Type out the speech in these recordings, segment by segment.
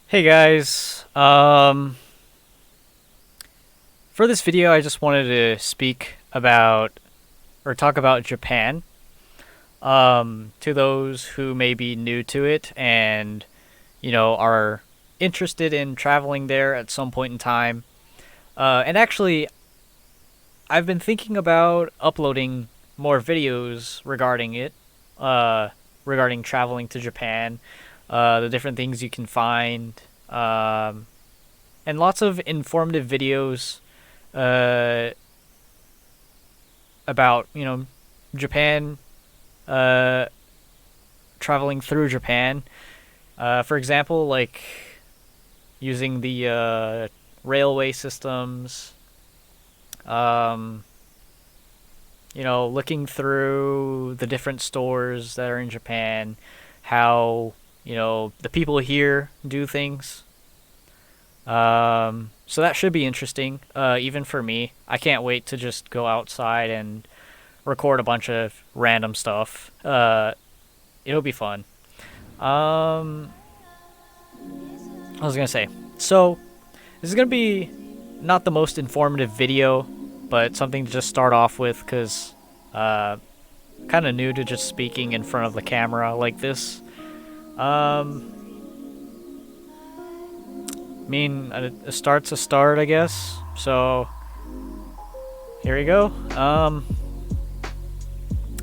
Hey guys, for this video I just wanted to speak about or talk about Japan to those who may be new to it and are interested in traveling there at some point in time. And actually I've been thinking about uploading more videos regarding it, regarding traveling to Japan, the different things you can find, and lots of informative videos uh, about Japan, uh, traveling through Japan. For example, like using the railway systems. Um, looking through the different stores that are in Japan, how the people here do things. So that should be interesting, even for me. I can't wait to just go outside and record a bunch of random stuff. It'll be fun. Um, I was gonna say, so this is gonna be not the most informative video, but something to just start off with, because kind of new to just speaking in front of the camera like this. I mean, a start's a start, I guess. So here we go.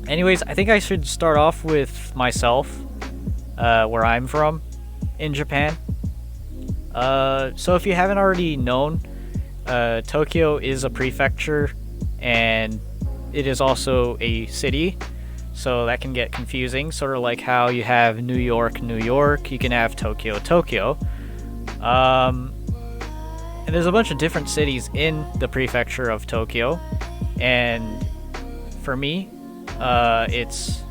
Anyways, I think I should start off with myself, where I'm from in Japan. So if you haven't already known, Tokyo is a prefecture, and it is also a city. So that can get confusing, sort of like how you have New York, New York, you can have Tokyo, Tokyo. And there's a bunch of different cities in the prefecture of Tokyo, and for me, it's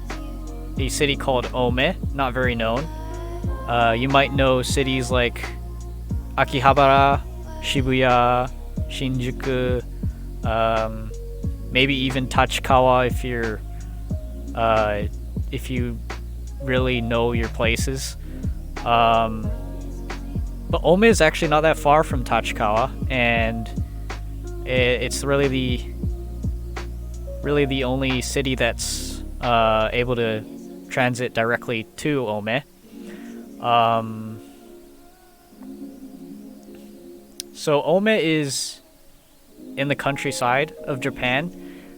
a city called Ome, not very known. You might know cities like Akihabara, Shibuya, Shinjuku, maybe even Tachikawa if you really know your places. But Ome is actually not that far from Tachikawa, and it's really the only city that's able to transit directly to Ome. So Ome is in the countryside of Japan.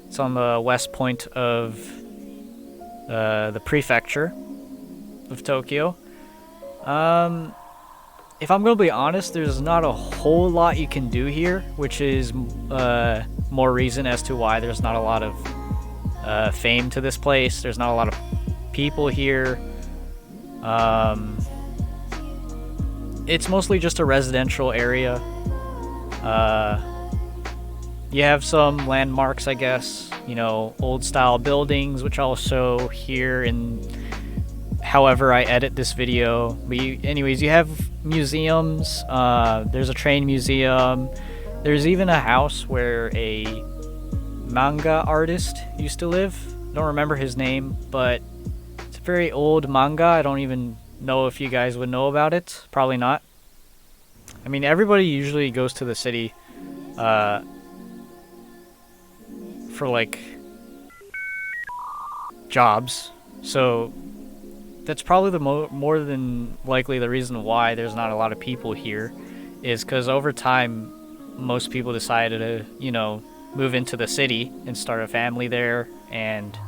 It's on the west point of the prefecture of Tokyo. If I'm going to be honest, there's not a whole lot you can do here, which is more reason as to why there's not a lot of fame to this place. There's not a lot of people here. It's mostly just a residential area. You have some landmarks, I guess, old style buildings, which I'll show here in however I edit this video. But anyways, you have museums. There's a train museum. There's even a house where a manga artist used to live. Don't remember his name, but it's a very old manga. I don't even know if you guys would know about it. Probably not. I mean, everybody usually goes to the city for like jobs, so that's probably the more than likely the reason why there's not a lot of people here, is because over time most people decided to move into the city and start a family there, and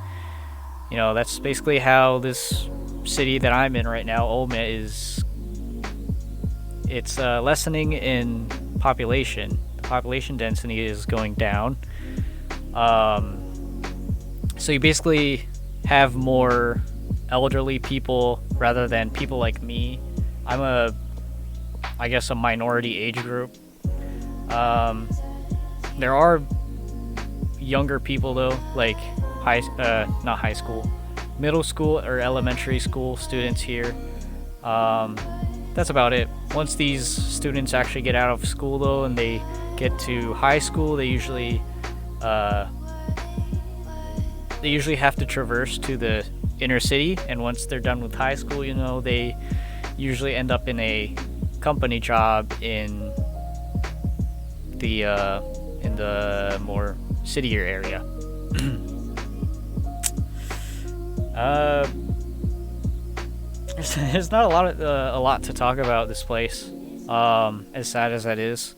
that's basically how this city that I'm in right now, Ome, is. It's lessening in population. The population density is going down. So you basically have more elderly people rather than people like me. I'm I guess a minority age group. There are younger people though, like not high school, middle school or elementary school students here. That's about it. Once these students actually get out of school though, and they get to high school, they usually have to traverse to the inner city, and once they're done with high school, they usually end up in a company job in the more citier area. There's not a lot to talk about this place. As sad as that is.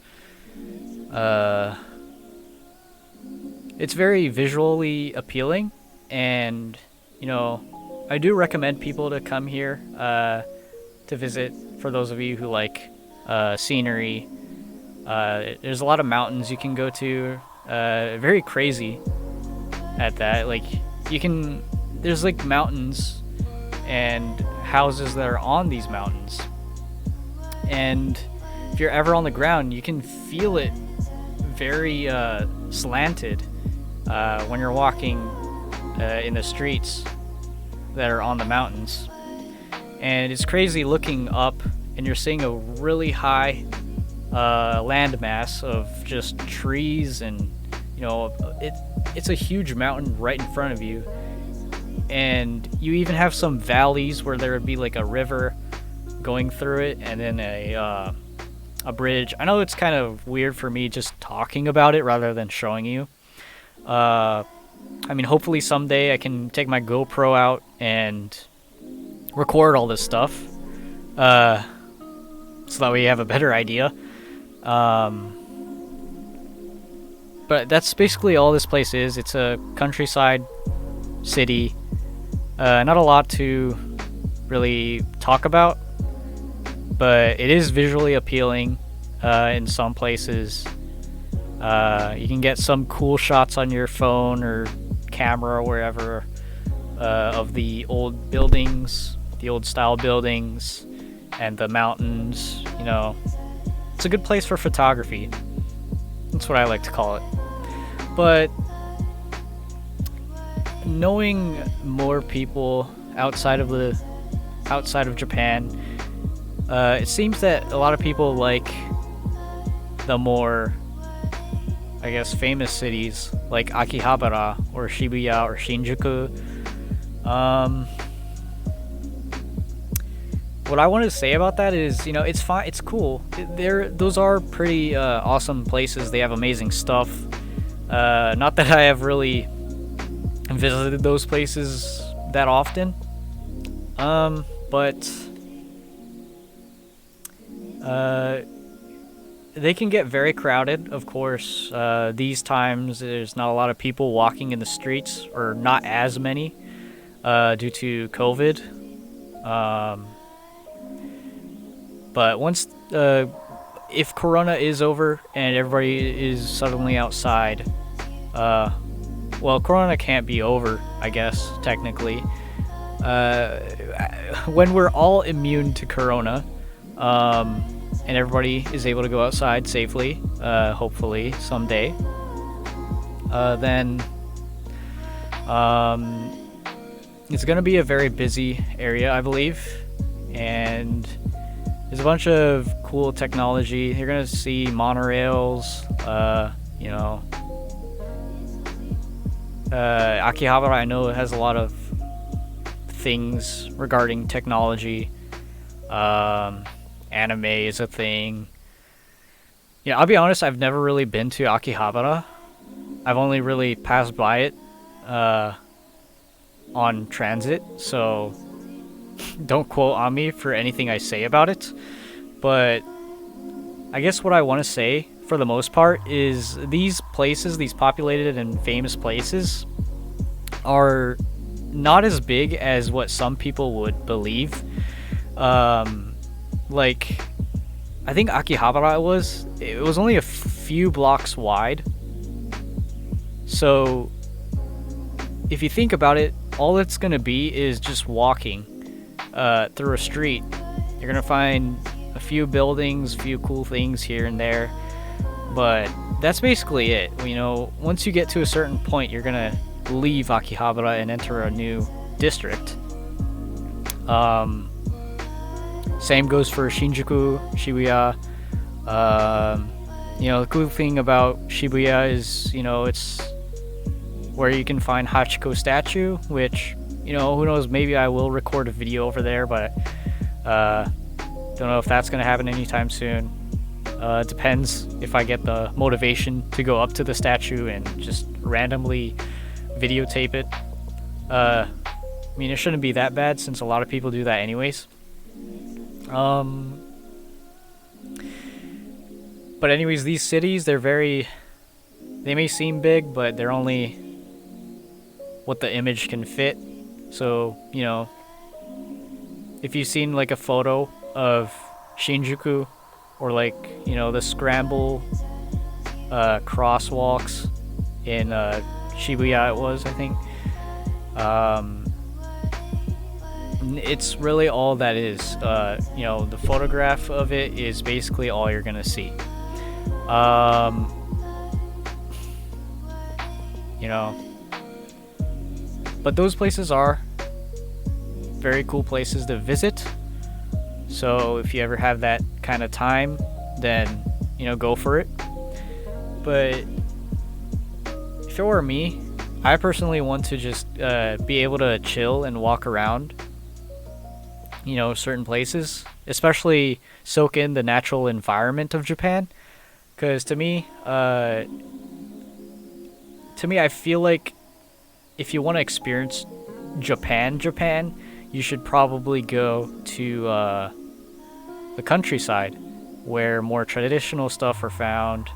It's very visually appealing, and you know, I do recommend people to come here to visit. For those of you who like scenery, there's a lot of mountains you can go to. Very crazy at that. Like there's like mountains and houses that are on these mountains, and if you're ever on the ground, you can feel it very slanted when you're walking in the streets that are on the mountains. And it's crazy looking up and you're seeing a really high landmass of just trees, and you know, it's a huge mountain right in front of you. And you even have some valleys where there would be like a river going through it, and then a bridge. I know it's kind of weird for me just talking about it rather than showing you. I mean, hopefully someday I can take my GoPro out and record all this stuff, so that way you have a better idea. But that's basically all this place is. It's a countryside city. Not a lot to really talk about, but it is visually appealing in some places. You can get some cool shots on your phone or camera or wherever of the old buildings, the old style buildings, and the mountains. You know, it's a good place for photography. That's what I like to call it. But knowing more people outside of Japan, it seems that a lot of people like the more, I guess, famous cities like Akihabara or Shibuya or Shinjuku. What I wanted to say about that is, you know, it's fine, it's cool. Those are pretty awesome places. They have amazing stuff. Not that I have really visited those places that often, but they can get very crowded, of course. These times there's not a lot of people walking in the streets, or not as many, due to COVID. But once if Corona is over and everybody is suddenly outside, well, Corona can't be over, I guess, technically. When we're all immune to Corona, and everybody is able to go outside safely, hopefully someday, then it's going to be a very busy area, I believe, and there's a bunch of cool technology. You're going to see monorails, you know. Akihabara, I know, it has a lot of things regarding technology. Anime is a thing. Yeah, I'll be honest, I've never really been to Akihabara. I've only really passed by it on transit, so don't quote on me for anything I say about it. But I guess what I want to say, for the most part, is these places, these populated and famous places, are not as big as what some people would believe. Like, I think Akihabara it was only a few blocks wide. So if you think about it, all it's gonna be is just walking through a street. You're gonna find a few buildings, a few cool things here and there, but that's basically it. You know, once you get to a certain point, you're gonna leave Akihabara and enter a new district. Same goes for Shinjuku, Shibuya. You know, the cool thing about Shibuya is, you know, it's where you can find Hachiko statue, which, you know, who knows, maybe I will record a video over there, but Don't know if that's gonna happen anytime soon. It depends if I get the motivation to go up to the statue and just randomly videotape it. I mean, it shouldn't be that bad since a lot of people do that anyways. But anyways, these cities, they may seem big, but they're only what the image can fit. So, you know, if you've seen like a photo of Shinjuku, or like, you know, the scramble crosswalks in Shibuya, it was, I think. It's really all that is. You know, the photograph of it is basically all you're gonna see. You know, but those places are very cool places to visit. So if you ever have that kind of time, then, you know, go for it. But if it were me, I personally want to just be able to chill and walk around, you know, certain places, especially soak in the natural environment of Japan. Because to me, I feel like if you want to experience Japan, you should probably go to the countryside, where more traditional stuff are found.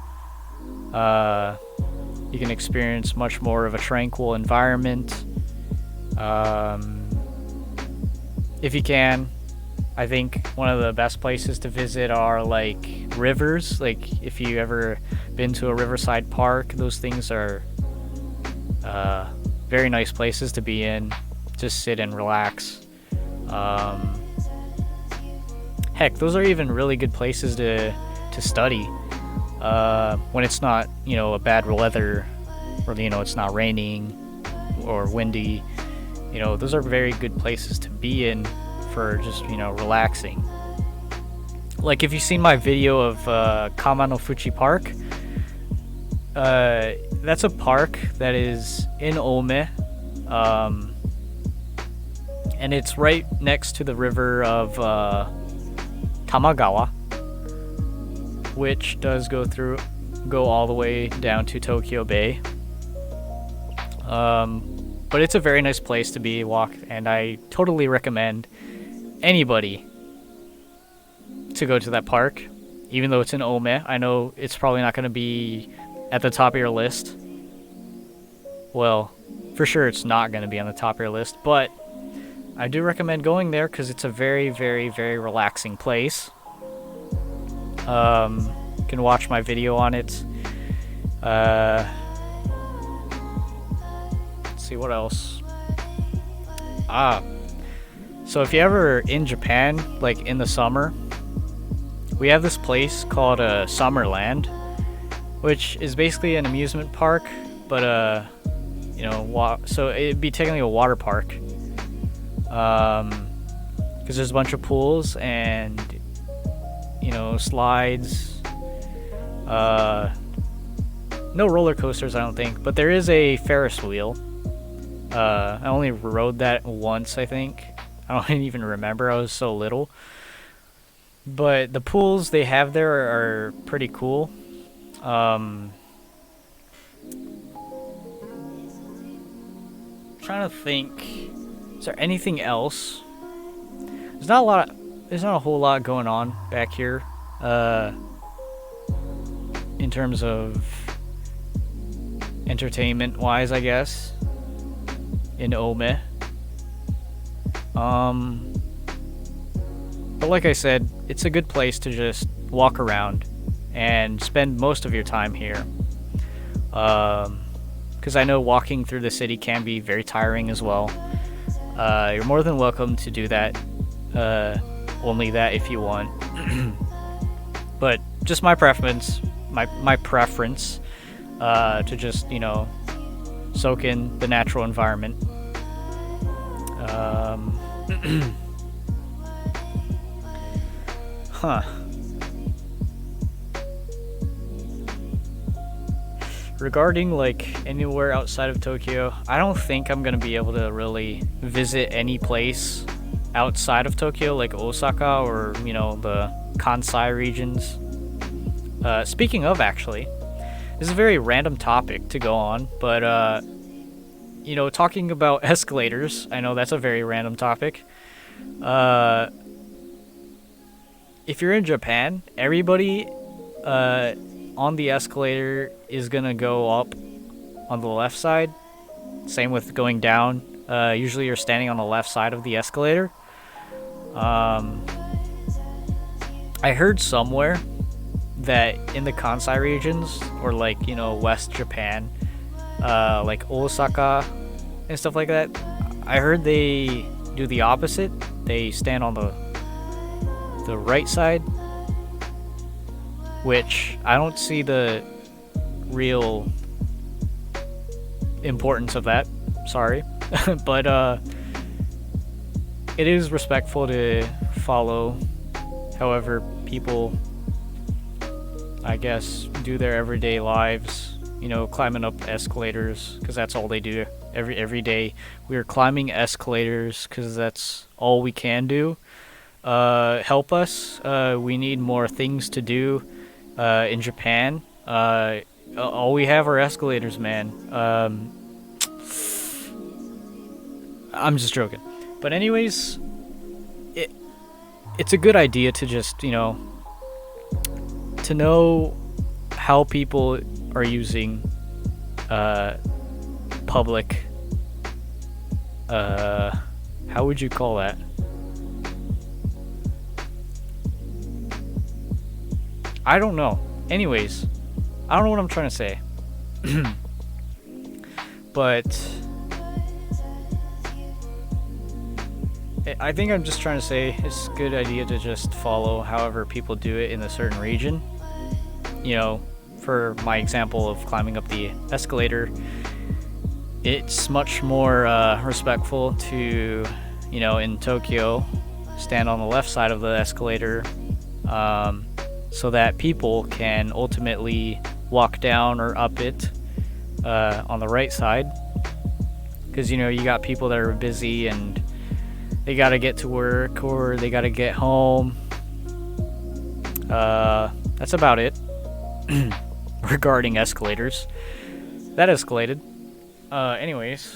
You can experience much more of a tranquil environment. If you can, I think one of the best places to visit are like rivers. Like if you ever been to a riverside park, those things are very nice places to be in. Just sit and relax. Heck, those are even really good places to study when it's not, you know, a bad weather, or, you know, it's not raining or windy. You know, those are very good places to be in for just, you know, relaxing. Like if you've seen my video of Kamanofuchi Park, that's a park that is in Ome, and it's right next to the river of Tamagawa, which does go all the way down to Tokyo Bay. But it's a very nice place to be walked, and I totally recommend anybody to go to that park, even though it's in Ome. I know it's probably not going to be at the top of your list. Well, for sure it's not going to be on the top of your list, but I do recommend going there because it's a very, very, very relaxing place. You can watch my video on it. Let's see what else. So if you're ever in Japan, like in the summer, we have this place called Summerland, which is basically an amusement park, but you know, so it'd be technically a water park. Because there's a bunch of pools and, you know, slides. No roller coasters, I don't think, but there is a Ferris wheel. I only rode that once, I think. I don't even remember, I was so little. But the pools they have there are pretty cool. Trying to think, is there anything else? There's not a whole lot going on back here, in terms of entertainment wise, I guess, in Ome. But like I said, it's a good place to just walk around and spend most of your time here. Because I know walking through the city can be very tiring as well. You're more than welcome to do that. Only that if you want. But just my preference, my preference, to just, you know, soak in the natural environment. Regarding like anywhere outside of Tokyo, I don't think I'm gonna be able to really visit any place outside of Tokyo, like Osaka or, you know, the Kansai regions. Speaking of, actually, this is a very random topic to go on, but, you know, talking about escalators, I know that's a very random topic. If you're in Japan, everybody on the escalator is gonna go up on the left side. Same with going down. Usually you're standing on the left side of the escalator. I heard somewhere that in the Kansai regions, or like, you know, West Japan, like Osaka and stuff like that, I heard they do the opposite. They stand on the right side, which I don't see the real importance of that. Sorry. But it is respectful to follow however people, I guess, do their everyday lives, you know, climbing up escalators, because that's all they do every day. We're climbing escalators because that's all we can do. Help us. We need more things to do in Japan. All we have are escalators, man. I'm just joking. But anyways, it's a good idea to just, you know, to know how people are using public, how would you call that? I don't know. Anyways, I don't know what I'm trying to say. But I think I'm just trying to say it's a good idea to just follow however people do it in a certain region. You know, for my example of climbing up the escalator, it's much more respectful to, you know, in Tokyo, stand on the left side of the escalator, so that people can ultimately walk down or up it on the right side. Because, you know, you got people that are busy and they gotta get to work or they gotta get home. That's about it regarding escalators. That escalated. Anyways,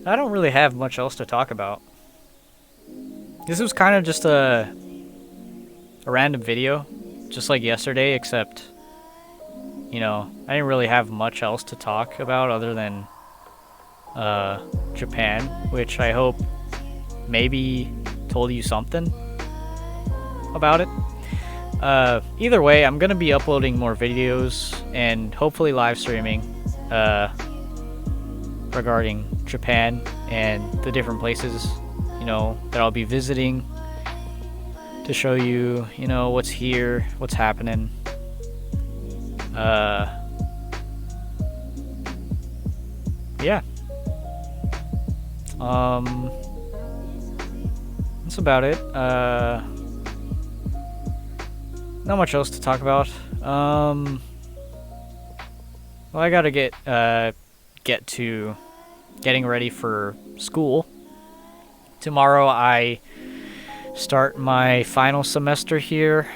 I don't really have much else to talk about. This was kind of just a random video, just like yesterday, except, you know, I didn't really have much else to talk about other than Japan, which I hope maybe told you something about it. Either way, I'm gonna be uploading more videos and hopefully live streaming regarding Japan and the different places, you know, that I'll be visiting, to show you, you know, what's here, what's happening. Yeah. That's about it. Not much else to talk about. Well, I gotta get to getting ready for school. Tomorrow I start my final semester here.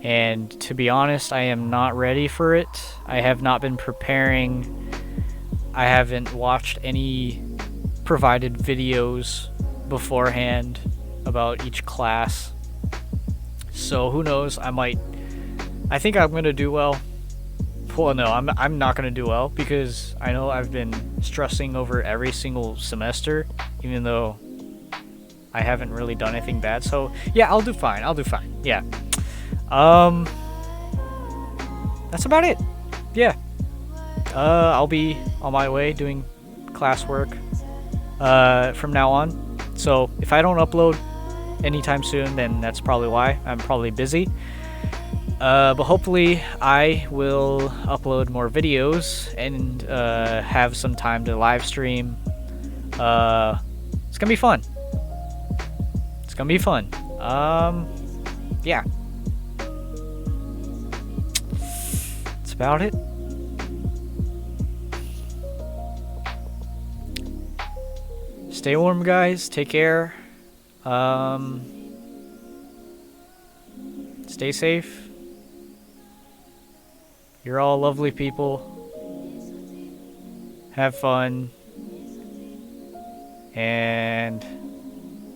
And to be honest, I am not ready for it. I have not been preparing. I haven't watched any provided videos beforehand about each class. So who knows, I think I'm gonna do well. Well, no, I'm not gonna do well, because I know I've been stressing over every single semester, even though I haven't really done anything bad. So yeah, I'll do fine. Yeah. That's about it. Yeah. I'll be on my way doing classwork from now on. So if I don't upload anytime soon, then that's probably why. I'm probably busy. But hopefully I will upload more videos and have some time to live stream. It's gonna be fun. Yeah. That's about it. Stay warm, guys. Take care. Stay safe. You're all lovely people. Have fun. And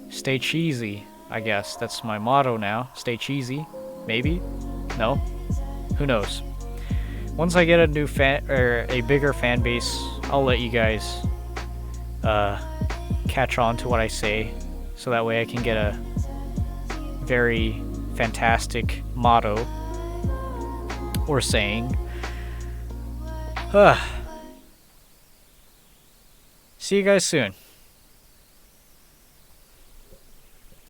stay cheesy, I guess. That's my motto now. Stay cheesy. Maybe? No? Who knows? Once I get a new fan, or a bigger fan base, I'll let you guys catch on to what I say, so that way I can get a very fantastic motto or saying. See you guys soon.